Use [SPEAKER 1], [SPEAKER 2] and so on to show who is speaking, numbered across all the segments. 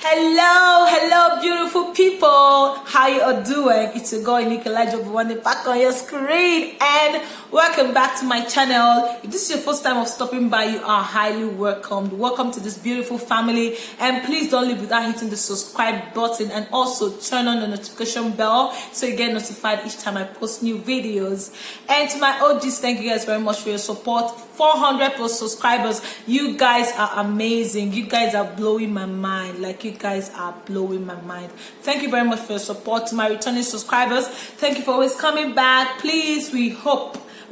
[SPEAKER 1] Hello, beautiful people. How you all doing? It's your girl Elijah back on your screen, and welcome back to my channel. If this is your first time of stopping by, you are highly welcomed. Welcome to this beautiful family, and please don't leave without hitting the subscribe button and also turn on the notification bell so you get notified each time I post new videos. And to my OGs, thank you guys very much for your support. 400 plus subscribers. You guys are amazing. You guys are blowing my mind. You guys are blowing my mind. Thank you very much for your support. To my returning subscribers, thank you for always coming back. Please, we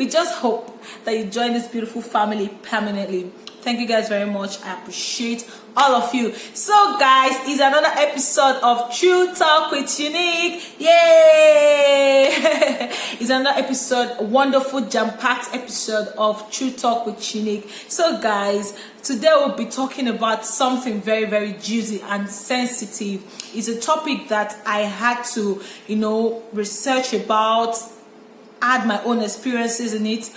[SPEAKER 1] just hope that you join this beautiful family permanently. Thank you guys very much. I appreciate all of you. So guys, it's another episode of True Talk with Unique. Yay! It's another episode, a wonderful jam-packed episode of True Talk with Unique. So guys, today we'll be talking about something very, very juicy and sensitive. It's a topic that I had to, research about, add my own experiences in it.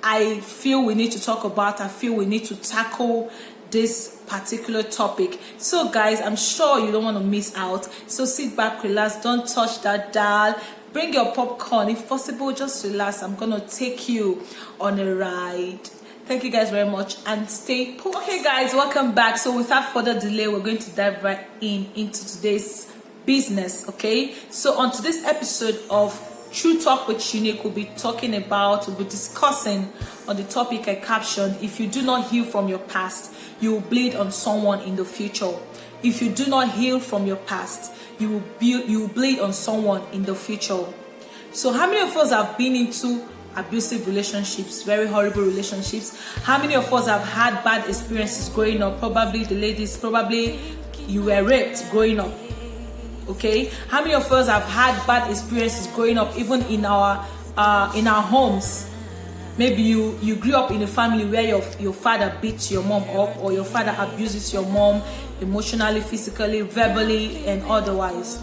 [SPEAKER 1] I feel we need to talk about, I feel we need to tackle this particular topic. So guys, I'm sure you don't want to miss out. So sit back, relax, don't touch that dial. Bring your popcorn. If possible, just relax. I'm going to take you on a ride. Thank you guys very much and stay put. Okay guys, welcome back. So without further delay, we're going to dive right into today's business, okay? So on today's episode of True Talk with Unique, we'll be discussing on the topic I captioned, if you do not heal from your past, you will bleed on someone in the future. If you do not heal from your past, you will bleed on someone in the future. So how many of us have been into abusive relationships, very horrible relationships? How many of us have had bad experiences growing up? Probably the ladies, you were raped growing up. Okay, how many of us have had bad experiences growing up, even in our homes? Maybe you grew up in a family where your father beats your mom up, or your father abuses your mom emotionally, physically, verbally, and otherwise.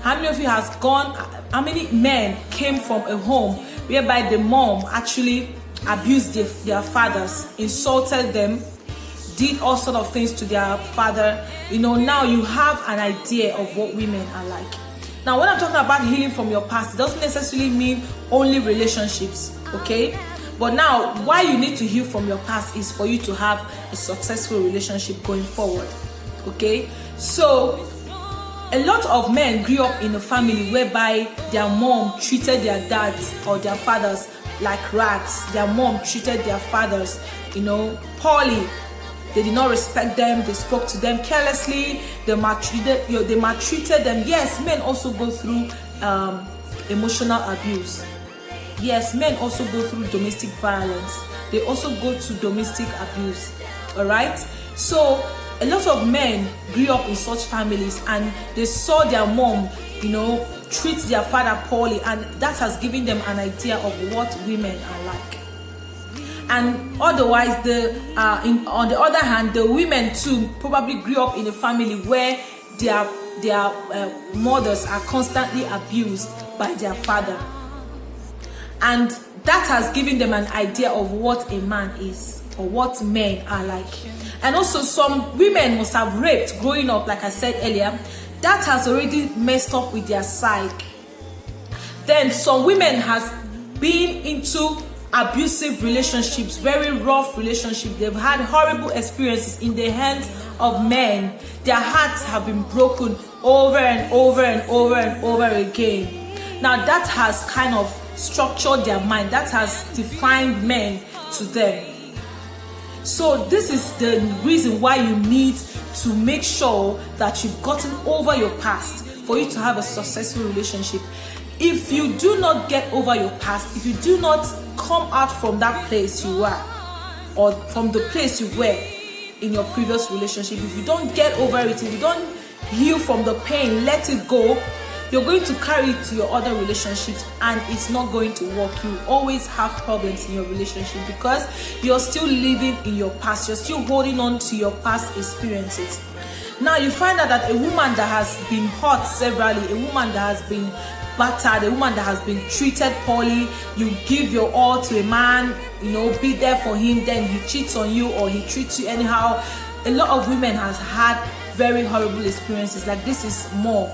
[SPEAKER 1] How many of you how many men came from a home whereby the mom actually abused their fathers, insulted them, did all sort of things to their father? Now you have an idea of what women are like. Now, when I'm talking about healing from your past, it doesn't necessarily mean only relationships, okay? But now, why you need to heal from your past is for you to have a successful relationship going forward, okay? So, a lot of men grew up in a family whereby their mom treated their dads or their fathers like rats. Their mom treated their fathers, poorly. They did not respect them. They spoke to them carelessly. They maltreated them. Yes, men also go through emotional abuse. Yes, men also go through domestic violence. They also go to domestic abuse. All right. So a lot of men grew up in such families, and they saw their mom, treat their father poorly, and that has given them an idea of what women are like. And otherwise, on the other hand, the women too probably grew up in a family where their mothers are constantly abused by their father, and that has given them an idea of what a man is or what men are like. And also, some women must have raped growing up, like I said earlier. That has already messed up with their psyche. Then some women has been into abusive relationships, very rough relationships. They've had horrible experiences in the hands of men. Their hearts have been broken over and over and over and over again. Now that has kind of structured their mind. That has defined men to them. So this is the reason why you need to make sure that you've gotten over your past for you to have a successful relationship. If you do not get over your past, if you do not come out from that place you were, or from the place you were in your previous relationship, if you don't get over it, if you don't heal from the pain, let it go, you're going to carry it to your other relationships, and it's not going to work. You always have problems in your relationship because you're still living in your past. You're still holding on to your past experiences. Now you find out that a woman that has been hurt severally, a woman that has been battered, a woman that has been treated poorly, you give your all to a man, be there for him, then he cheats on you or he treats you anyhow. A lot of women has had very horrible experiences. Like, this is more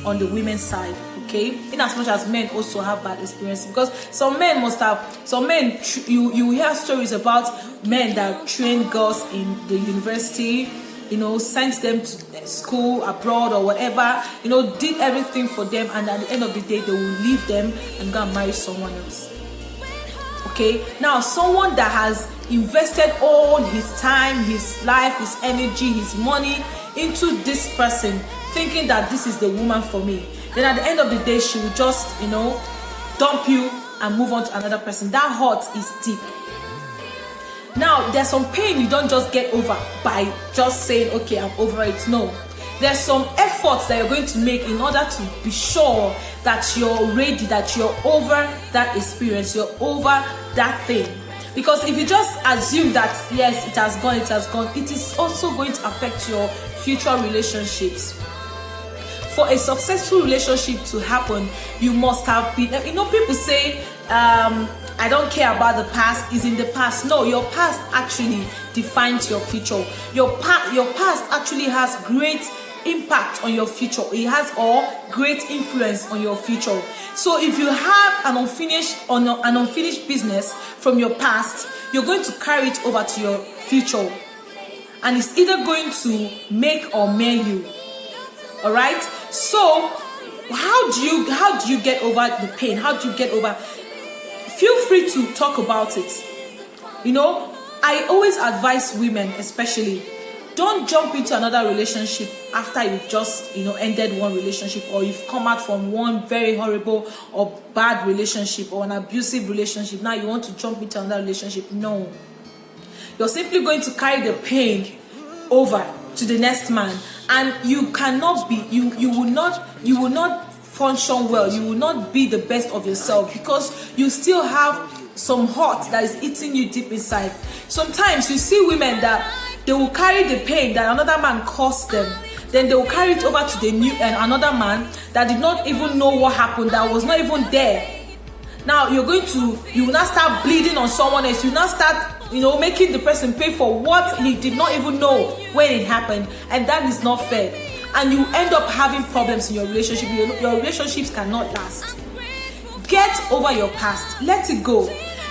[SPEAKER 1] on the women's side, okay? In as much as men also have bad experiences, because some men you hear stories about men that train girls in the university, sent them to school abroad or whatever, did everything for them, and at the end of the day they will leave them and go and marry someone else. Okay, now someone that has invested all his time, his life, his energy, his money into this person, thinking that this is the woman for me, then at the end of the day she will just dump you and move on to another person. That hurt is deep. Now there's some pain you don't just get over by just saying, okay, I'm over it. No, there's some efforts that you're going to make in order to be sure that you're ready, that you're over that experience, you're over that thing. Because if you just assume that yes, it has gone, it is also going to affect your future relationships. For a successful relationship to happen, you must have been, people say, I don't care about the past, is in the past. No, your past actually defines your future. Your past actually has great impact on your future. It has great influence on your future. So if you have an unfinished business from your past, you're going to carry it over to your future, and it's either going to make or mar you. All right. So how do you get over the pain? How do you get over? Feel free to talk about it. I always advise women, especially, don't jump into another relationship after you've just ended one relationship, or you've come out from one very horrible or bad relationship or an abusive relationship. Now you want to jump into another relationship. No, you're simply going to carry the pain over to the next man, and you cannot be you will not function well. You will not be the best of yourself, because you still have some hurt that is eating you deep inside. Sometimes you see women that they will carry the pain that another man caused them, then they will carry it over to another man that did not even know what happened, that was not even there. Now you will not start bleeding on someone else. You will not start making the person pay for what he did not even know when it happened, and that is not fair. And you end up having problems in your relationship. Your relationships cannot last. Get over your past. Let it go.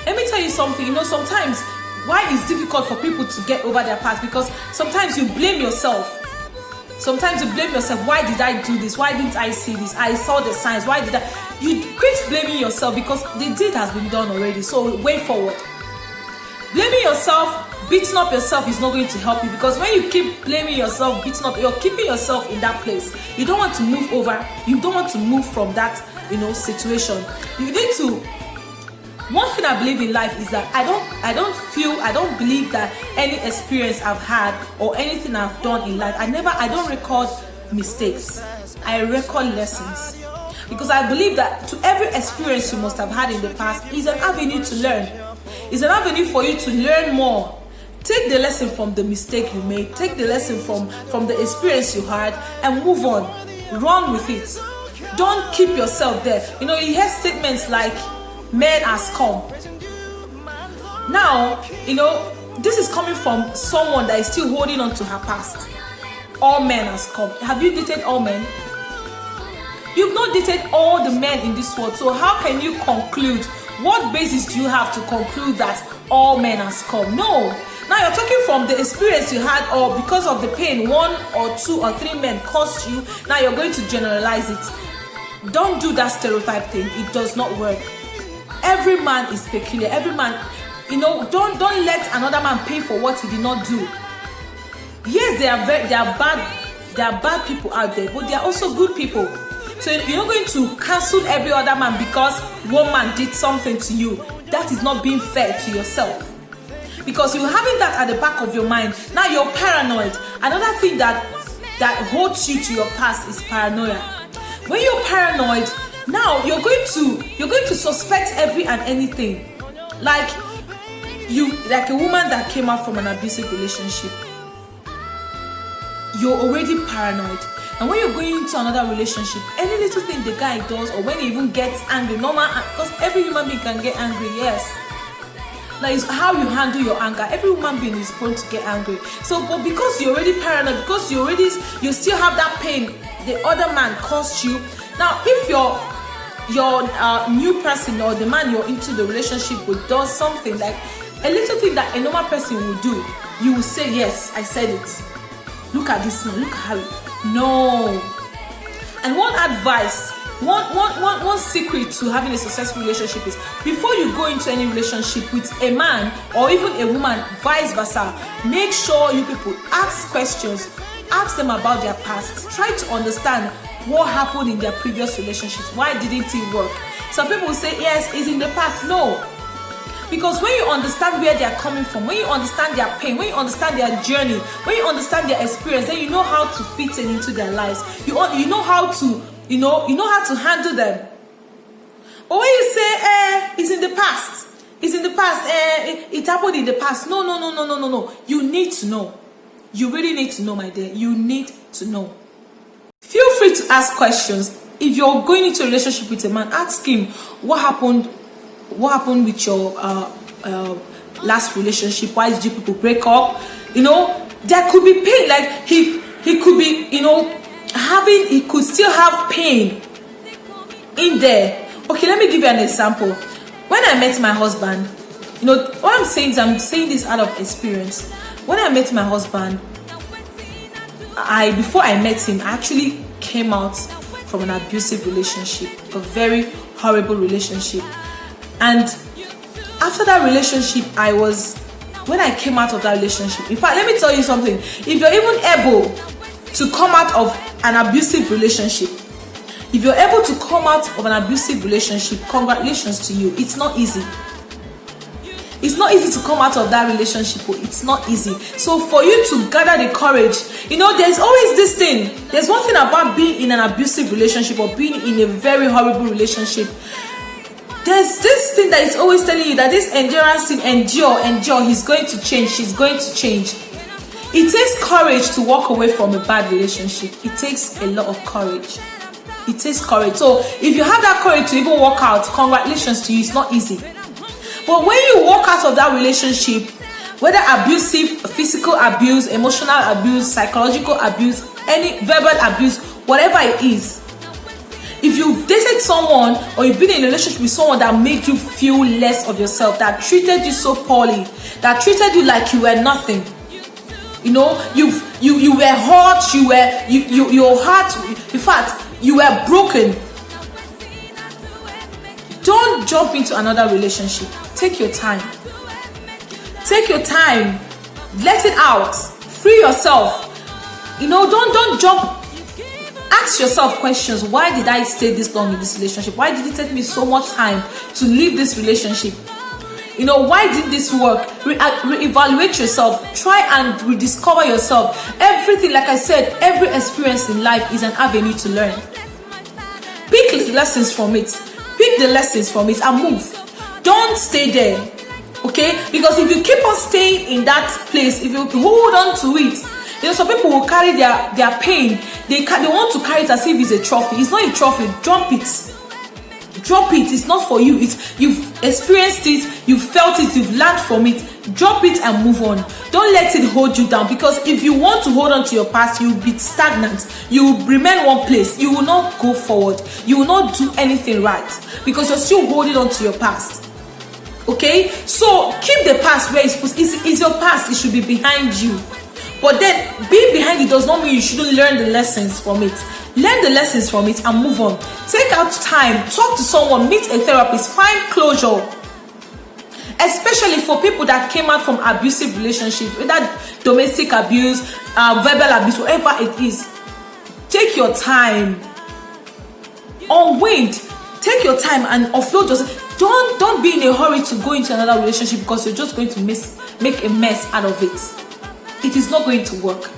[SPEAKER 1] Let me tell you something. Sometimes why it's difficult for people to get over their past, because sometimes you blame yourself. Why did I do this? Why didn't I see this? I saw the signs. Why did I? You quit blaming yourself, because the deed has been done already. So way forward. Blaming yourself, beating up yourself is not going to help you, because when you keep blaming yourself, beating up, you're keeping yourself in that place. You don't want to move over. You don't want to move from that, situation. You need to. One thing I believe in life is that I don't believe that any experience I've had or anything I've done in life, I don't record mistakes. I record lessons, because I believe that to every experience you must have had in the past is an avenue to learn. It's an avenue for you to learn more. Take the lesson from the mistake you made. Take the lesson from the experience you had and move on. Run with it. Don't keep yourself there. You hear statements like, men are scum. Now, this is coming from someone that is still holding on to her past. All men are scum. Have you dated all men? You've not dated all the men in this world. So how can you conclude? What basis do you have to conclude that all men are scum? No. Now you're talking from the experience you had, or because of the pain one or two or three men caused you. Now you're going to generalize it. Don't do that stereotype thing. It does not work. Every man is peculiar. Every man, don't let another man pay for what he did not do. Yes, there are bad people out there, but there are also good people. So you're not going to cancel every other man because one man did something to you. That is not being fair to yourself. Because you're having that at the back of your mind. Now you're paranoid. Another thing that holds you to your past is paranoia. When you're paranoid, now you're going to suspect every and anything. Like a woman that came out from an abusive relationship. You're already paranoid. And when you're going into another relationship, any little thing the guy does, or when he even gets angry, normal, because every human being can get angry, yes. Now it's how you handle your anger. Every human being is prone to get angry. So, but because you're already paranoid, because you still have that pain the other man caused you. Now, if your new person or the man you're into the relationship with does something like a little thing that a normal person would do, you will say, yes, I said it. Look at this man, look at how. No. And one advice, one secret to having a successful relationship is, before you go into any relationship with a man or even a woman, vice versa, make sure you people ask questions. Ask them about their past. Try to understand what happened in their previous relationships. Why didn't it work? Some people will say, yes, it's in the past. No. Because when you understand where they are coming from, when you understand their pain, when you understand their journey, when you understand their experience, then you know how to fit it into their lives. You know how to, you know how to handle them. But when you say, it's in the past, it happened in the past. No. You need to know. You really need to know, my dear. You need to know. Feel free to ask questions. If you're going into a relationship with a man, ask him what happened with your last relationship. Why did you people break up? There could be pain. Like he could be, he could still have pain in there. Okay, let me give you an example. When I met my husband, what I'm saying is, I'm saying this out of experience. When I met my husband, before I met him, I actually came out from an abusive relationship, a very horrible relationship. And after that relationship, when I came out of that relationship, in fact, let me tell you something. If you're even able to come out of an abusive relationship, congratulations to you. It's not easy. It's not easy to come out of that relationship. It's not easy. So for you to gather the courage, there's always this thing. There's one thing about being in an abusive relationship or being in a very horrible relationship. There's this thing that is always telling you that this endurance thing, endure, he's going to change, she's going to change. It takes courage to walk away from a bad relationship. It takes a lot of courage. It takes courage. So if you have that courage to even walk out, congratulations to you. It's not easy. But when you walk out of that relationship, whether abusive, physical abuse, emotional abuse, psychological abuse, any verbal abuse, whatever it is, if you've dated someone or you've been in a relationship with someone that made you feel less of yourself, that treated you so poorly, that treated you like you were nothing, you were hurt, your heart, in fact, you were broken. Don't jump into another relationship. Take your time. Take your time. Let it out. Free yourself. Don't jump. Ask yourself questions. Why did I stay this long in this relationship? Why did it take me so much time to leave this relationship? Why did this work? Reevaluate yourself. Try and rediscover yourself. Everything, like I said, every experience in life is an avenue to learn. Pick the lessons from it. Pick the lessons from it and move. Don't stay there, okay? Because if you keep on staying in that place, if you hold on to it, some people will carry their pain. They want to carry it as if it's a trophy. It's not a trophy. Drop it. Drop it. It's not for you. You've experienced it. You've felt it. You've learned from it. Drop it and move on. Don't let it hold you down, because if you want to hold on to your past, you'll be stagnant. You will remain one place. You will not go forward. You will not do anything right because you're still holding on to your past. Okay, so keep the past where it's supposed. It's your past. It should be behind you. But then being behind it does not mean you shouldn't learn the lessons from it. Learn the lessons from it and move on. Take out time. Talk to someone. Meet a therapist. Find closure. Especially for people that came out from abusive relationships, whether domestic abuse, verbal abuse, whatever it is. Take your time. Unwind. Take your time and offload yourself. Don't be in a hurry to go into another relationship because you're just going to make a mess out of it. It is not going to work.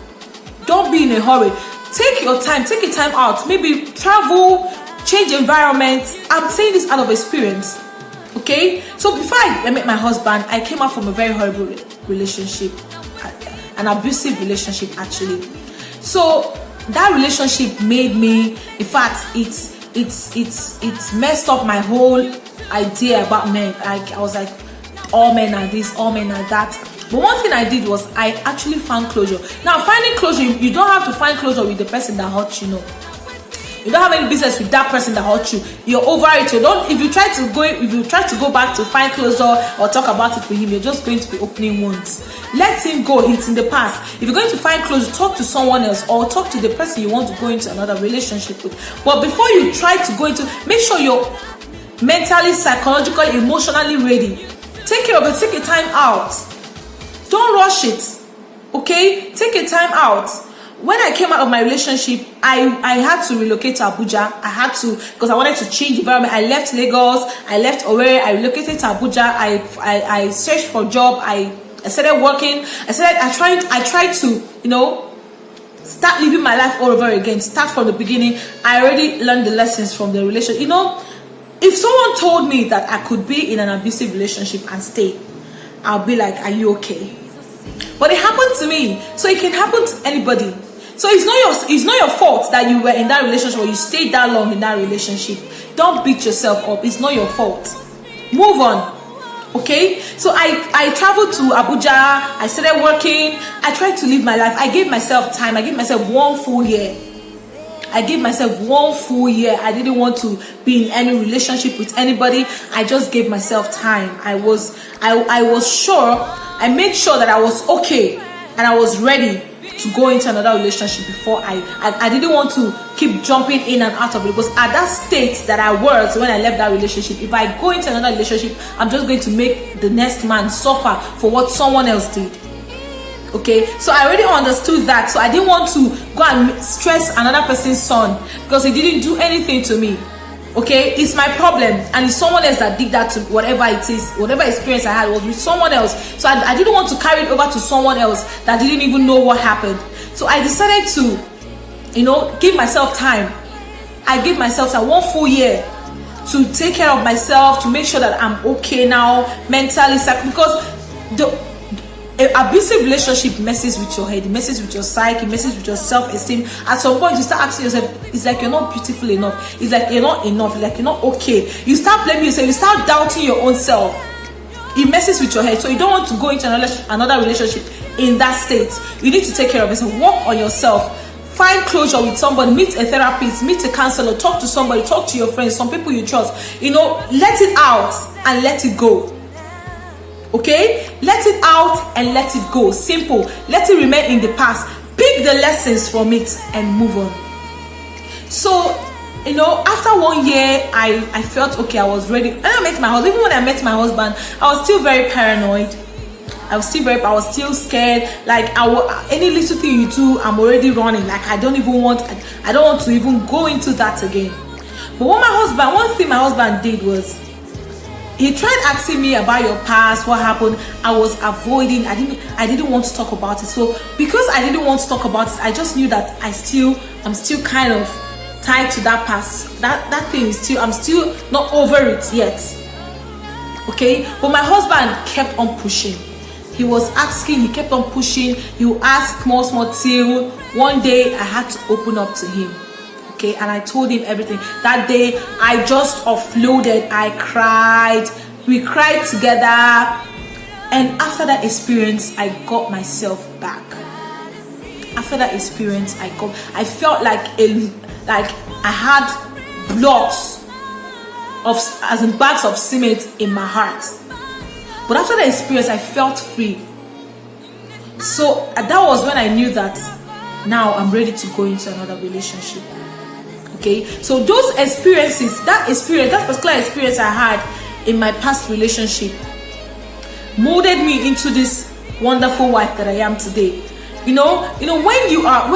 [SPEAKER 1] Don't be in a hurry. Take your time. Take your time out. Maybe travel, change environment. I'm saying this out of experience. Okay? So before I met my husband, I came out from a very horrible relationship. An abusive relationship, actually. So that relationship made me, in fact, it's messed up my whole idea about men. I was like, all men are this, all men are that. But one thing I did was I actually found closure. Now, finding closure, you don't have to find closure with the person that hurt you, no. You don't have any business with that person that hurt you. You're over it. If you try to go back to find closure or talk about it with him, you're just going to be opening wounds. Let him go. It's in the past. If you're going to find closure, talk to someone else or talk to the person you want to go into another relationship with. But before you try to go into, make sure you're mentally, psychologically, emotionally ready. Take care of it. Take a time out. Don't rush it. Okay? Take a time out. When I came out of my relationship, I had to relocate to Abuja. I had to, because I wanted to change the environment. I left Lagos, I left Owerri, I relocated to Abuja. I searched for a job. I started working. I tried to, start living my life all over again. Start from the beginning. I already learned the lessons from the relationship. If someone told me that I could be in an abusive relationship and stay, I'll be like, are you okay? But it happened to me, so it can happen to anybody. So it's not your fault that you were in that relationship or you stayed that long in that relationship. Don't beat yourself up. It's not your fault. Move on. Okay? So I traveled to Abuja. I started working. I tried to live my life. I gave myself time. I gave myself 1 full year. I didn't want to be in any relationship with anybody. I just gave myself time. I was sure. I made sure that I was okay and I was ready to go into another relationship before I didn't want to keep jumping in and out of it, because at that state that I was when I left that relationship, if I go into another relationship, I'm just going to make the next man suffer for what someone else did. Okay, so I already understood that, so I didn't want to go and stress another person's son because he didn't do anything to me. Okay, it's my problem, and it's someone else that did that to whatever it is, whatever experience I had was with someone else. So I didn't want to carry it over to someone else that didn't even know what happened. So I decided to, give myself time. I gave myself 1 full year to take care of myself, to make sure that I'm okay now, mentally, because an abusive relationship messes with your head, it messes with your psyche, it messes with your self-esteem. At some point, you start asking yourself, it's like you're not beautiful enough. It's like you're not enough. It's like you're not okay. You start blaming yourself. You start doubting your own self. It messes with your head. So you don't want to go into another relationship in that state. You need to take care of yourself. Work on yourself. Find closure with somebody. Meet a therapist. Meet a counselor. Talk to somebody. Talk to your friends. Some people you trust. Let it out and let it go. Okay, let it out and let it go. Simple. Let it remain in the past. Pick the lessons from it and move on. So after 1 year, I felt okay. I was ready. And I met my husband. Even when I met my husband, I was still very paranoid. I was still scared. Like any little thing you do, I'm already running. Like I don't want to even go into that again. But one thing my husband did was, he tried asking me about your past, what happened. I was avoiding. I didn't want to talk about it. So because I didn't want to talk about it, I just knew that I'm still kind of tied to that past. That thing is I'm still not over it yet. Okay? But my husband kept on pushing. He was asking, he kept on pushing. He would ask more till one day I had to open up to him. Okay, and I told him everything. That day, I just offloaded. I cried. We cried together. And after that experience, I got myself back. After that experience, I felt like I had blocks as in bags of cement in my heart. But after that experience, I felt free. So that was when I knew that now I'm ready to go into another relationship. Okay, so those experiences, that particular experience I had in my past relationship molded me into this wonderful wife that I am today. When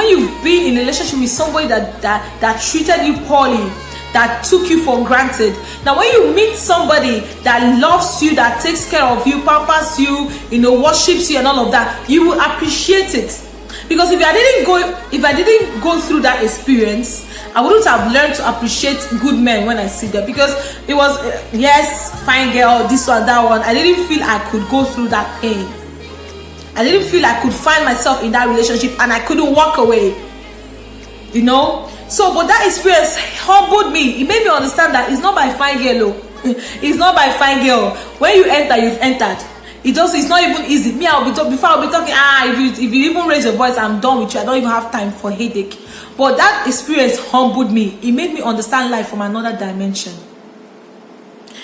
[SPEAKER 1] you've been in a relationship with somebody that treated you poorly, that took you for granted. Now, when you meet somebody that loves you, that takes care of you, pampers you, worships you and all of that, you will appreciate it. Because if I didn't go through that experience, I wouldn't have learned to appreciate good men when I see them. Because it was, yes, fine girl, this one, that one. I didn't feel I could go through that pain. I didn't feel I could find myself in that relationship and I couldn't walk away. So, but that experience humbled me. It made me understand that it's not by fine girl. It's not by fine girl. When you enter, you've entered. It's not even easy. Me, before I'll be talking. If you even raise your voice, I'm done with you. I don't even have time for headache. But that experience humbled me. It made me understand life from another dimension.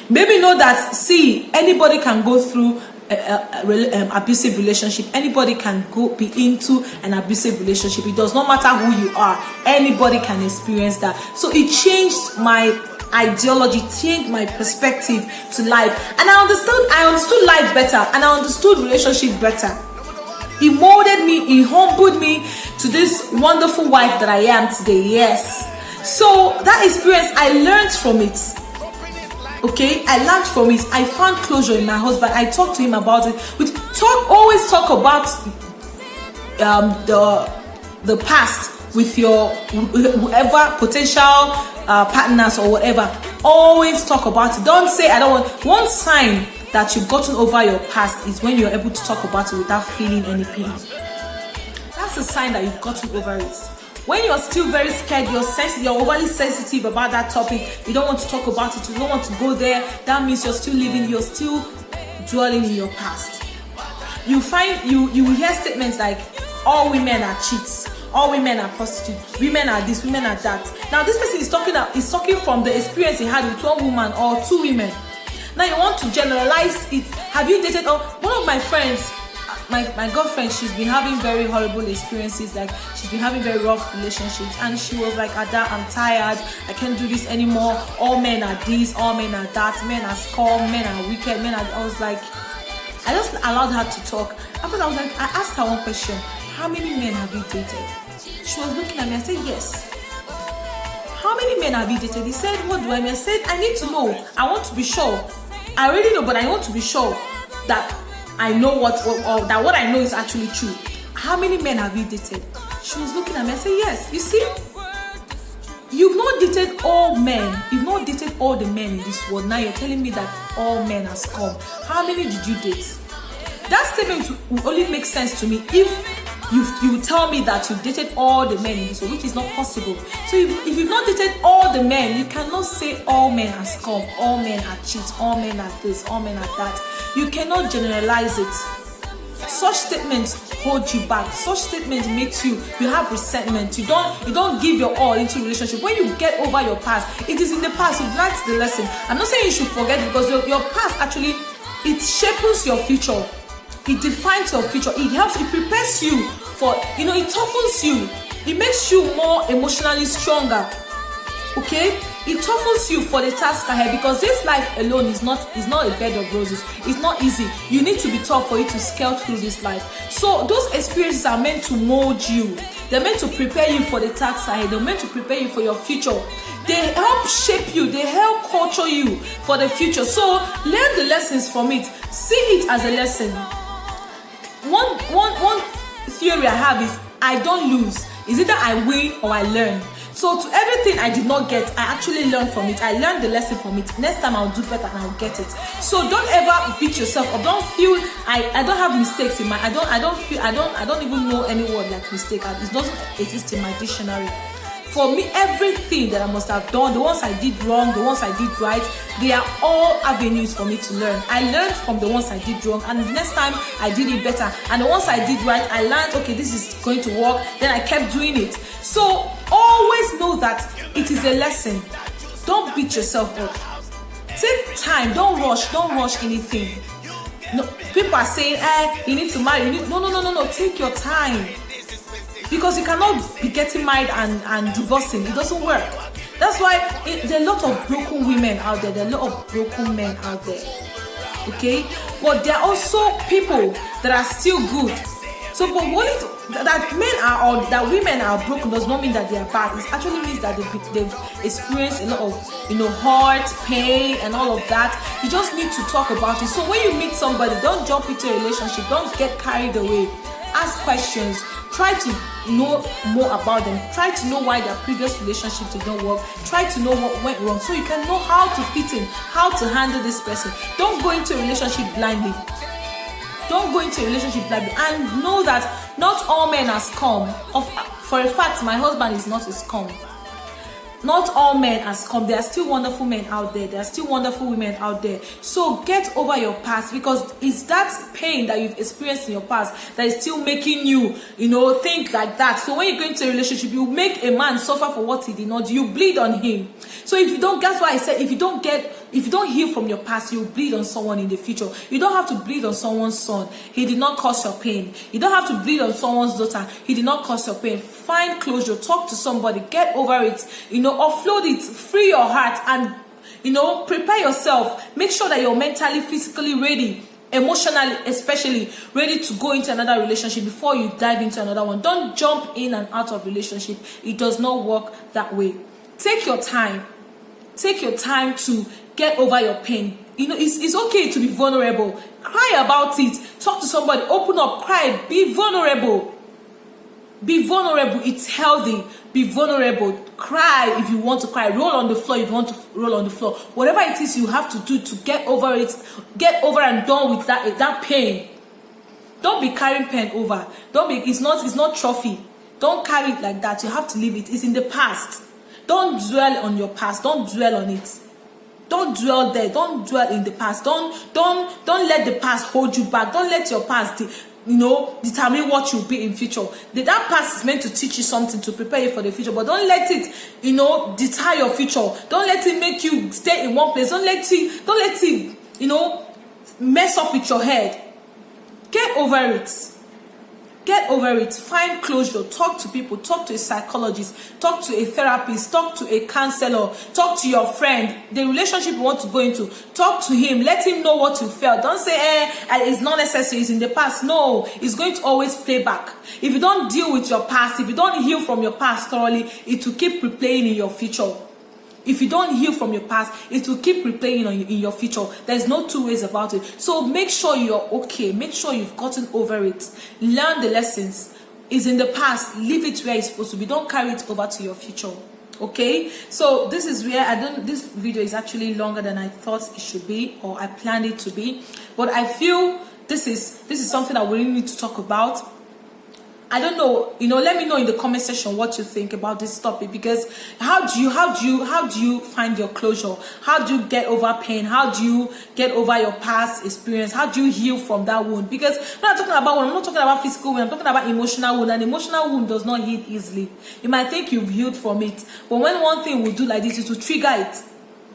[SPEAKER 1] Made me know that, see, anybody can go through abusive relationship. Anybody can be into an abusive relationship. It does not matter who you are. Anybody can experience that. So it changed my ideology, changed my perspective to life, and I understood life better, and I understood relationship better. It molded me, it humbled me to this wonderful wife that I am today. Yes. So that experience, I learned from it. Okay, I learned from it. I found closure in my husband. I talked to him about it. We always talk about the past with your whoever potential partners or whatever. Always talk about it. Don't say I don't want. One sign that you've gotten over your past is when you're able to talk about it without feeling any pain. That's a sign that you've gotten over it. When you're still very scared, you're overly sensitive about that topic, you don't want to talk about it, you don't want to go there, that means you're still dwelling in your past. You will hear statements like, all women are cheats, all women are prostitutes, women are this, women are that. Now this person is talking from the experience he had with one woman or two women. Now you want to generalize it. Have you dated? One of my friends, my girlfriend, she's been having very horrible experiences, like she's been having very rough relationships, and she was like, Ada, I'm tired, I can't do this anymore, all men are this, all men are that, men are scum, men are wicked, I was like, I just allowed her to talk. After that, I asked her one question: how many men have you dated? She was looking at me. I said, yes. How many men have you dated? He said, what do I mean? I said, I need to know. I want to be sure. I already know, but I want to be sure that I know that what I know is actually true. How many men have you dated? She was looking at me. I said, yes. You see, you've not dated all men. You've not dated all the men in this world. Now you're telling me that all men are scum. How many did you date? That statement will only make sense to me if you tell me that you've dated all the men in this world, which is not possible. So if you've not dated all the men, you cannot say all men are scum, all men are cheats, all men are this, all men are that. You cannot generalize it. Such statements hold you back. Such statements makes you have resentment. You don't give your all into relationship. When you get over your past, it is in the past. You've learned the lesson. I'm not saying you should forget, because your past actually, it shapes your future. It defines your future. It helps. It prepares you for, it toughens you. It makes you more emotionally stronger. Okay? It toughens you for the task ahead, because this life alone is not a bed of roses. It's not easy. You need to be tough for you to scale through this life. So those experiences are meant to mold you. They're meant to prepare you for the task ahead. They're meant to prepare you for your future. They help shape you. They help culture you for the future. So learn the lessons from it. See it as a lesson. One theory I have is, I don't lose. Is either I win or I learn. So to everything I did not get, I actually learned from it. I learned the lesson from it. Next time I'll do better and I'll get it. So don't ever beat yourself up. Don't feel I don't have mistakes in my I don't even know any word like mistake. It doesn't exist in my dictionary. For me, everything that I must have done, the ones I did wrong, the ones I did right, they are all avenues for me to learn. I learned from the ones I did wrong, and the next time I did it better. And the ones I did right, I learned, okay, this is going to work. Then I kept doing it. So always know that it is a lesson. Don't beat yourself up. Take time. Don't rush anything. No, people are saying, you need to marry. No. Take your time. Because you cannot be getting married and divorcing. It doesn't work. That's why there are a lot of broken women out there. There are a lot of broken men out there. Okay? But there are also people that are still good. So, but that women are broken does not mean that they are bad. It actually means that they've experienced a lot of hurt, pain, and all of that. You just need to talk about it. So when you meet somebody, don't jump into a relationship. Don't get carried away. Ask questions. Try to know more about them. Try to know why their previous relationships did not work. Try to know what went wrong, so you can know how to fit in, how to handle this person. Don't go into a relationship blindly. Don't go into a relationship blindly, and know that not all men are scum. For a fact, my husband is not a scum. Not all men has come. There are still wonderful men out there. There are still wonderful women out there. So get over your past, because it's that pain that you've experienced in your past that is still making you, think like that. So when you go into a relationship, you make a man suffer for what he did not do. You bleed on him. So if you don't, that's why I said, if you don't heal from your past, you bleed on someone in the future. You don't have to bleed on someone's son. He did not cause your pain. You don't have to bleed on someone's daughter. He did not cause your pain. Find closure. Talk to somebody. Get over it. Offload it. Free your heart and, prepare yourself. Make sure that you're mentally, physically ready, emotionally especially ready to go into another relationship before you dive into another one. Don't jump in and out of relationship. It does not work that way. Take your time. Take your time to get over your pain. It's okay to be vulnerable. Cry about it. Talk to somebody. Open up. Cry. Be vulnerable. Be vulnerable. It's healthy. Be vulnerable. Cry if you want to cry. Roll on the floor if you want to roll on the floor. Whatever it is you have to do to get over it, get over and done with that pain. Don't be carrying pain over. It's not trophy. Don't carry it like that. You have to leave it. It's in the past. Don't dwell on your past. Don't dwell on it. Don't dwell there. Don't dwell in the past. Don't let the past hold you back. Don't let your past determine what you'll be in future. That past is meant to teach you something, to prepare you for the future, but don't let it deter your future. Don't let it make you stay in one place. Don't let it mess up with your head. Get over it. Get over it. Find closure. Talk to people. Talk to a psychologist. Talk to a therapist. Talk to a counselor. Talk to your friend. The relationship you want to go into, talk to him. Let him know what you felt. Don't say, it's not necessary. It's in the past. No, it's going to always play back. If you don't deal with your past, if you don't heal from your past thoroughly, it will keep replaying in your future. If you don't heal from your past, it will keep replaying in your future. There's no two ways about it. So make sure you're okay. Make sure you've gotten over it. Learn the lessons. It's in the past. Leave it where it's supposed to be. Don't carry it over to your future. Okay? So this is where this video is actually longer than I thought it should be, or I planned it to be. But I feel this is something that we really need to talk about. I don't know, let me know in the comment section what you think about this topic, because how do you find your closure? How do you get over pain? How do you get over your past experience? How do you heal from that wound? Because when I'm talking about wound, I'm not talking about physical wound, I'm talking about emotional wound. An emotional wound does not heal easily. You might think you've healed from it, but when one thing will do like this, it will trigger it.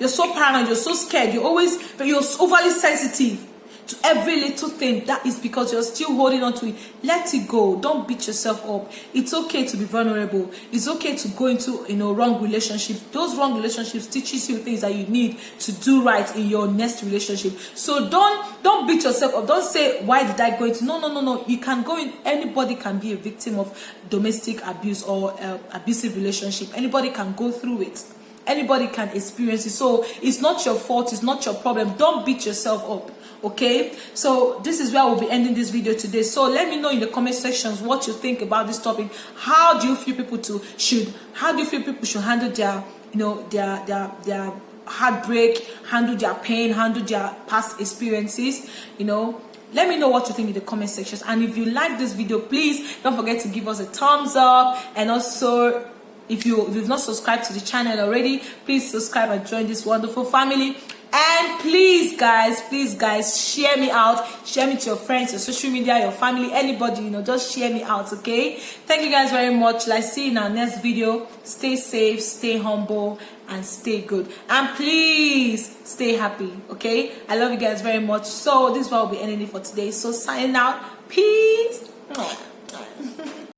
[SPEAKER 1] You're so paranoid, you're so scared, you're overly sensitive to every little thing. That is because you're still holding on to it. Let it go. Don't beat yourself up. It's okay to be vulnerable. It's okay to go into wrong relationships. Those wrong relationships teaches you things that you need to do right in your next relationship. So don't beat yourself up. Don't say, why did I go into? No. You can go in. Anybody can be a victim of domestic abuse or abusive relationship. Anybody can go through it. Anybody can experience it. So it's not your fault. It's not your problem. Don't beat yourself up. Okay, so this is where we'll be ending this video today. So let me know in the comment sections what you think about this topic. How do you feel people should handle their their heartbreak, handle their pain, handle their past experiences? Let me know what you think in the comment sections. And if you like this video, please don't forget to give us a thumbs up. And also, if you've not subscribed to the channel already, please subscribe and join this wonderful family. And please guys, share me out. Share me to your friends, your social media, your family, anybody, just share me out, okay? Thank you guys very much. Let's see you in our next video. Stay safe, stay humble, and stay good. And please stay happy, okay? I love you guys very much. So this is what I'll be ending it for today. So signing out. Peace.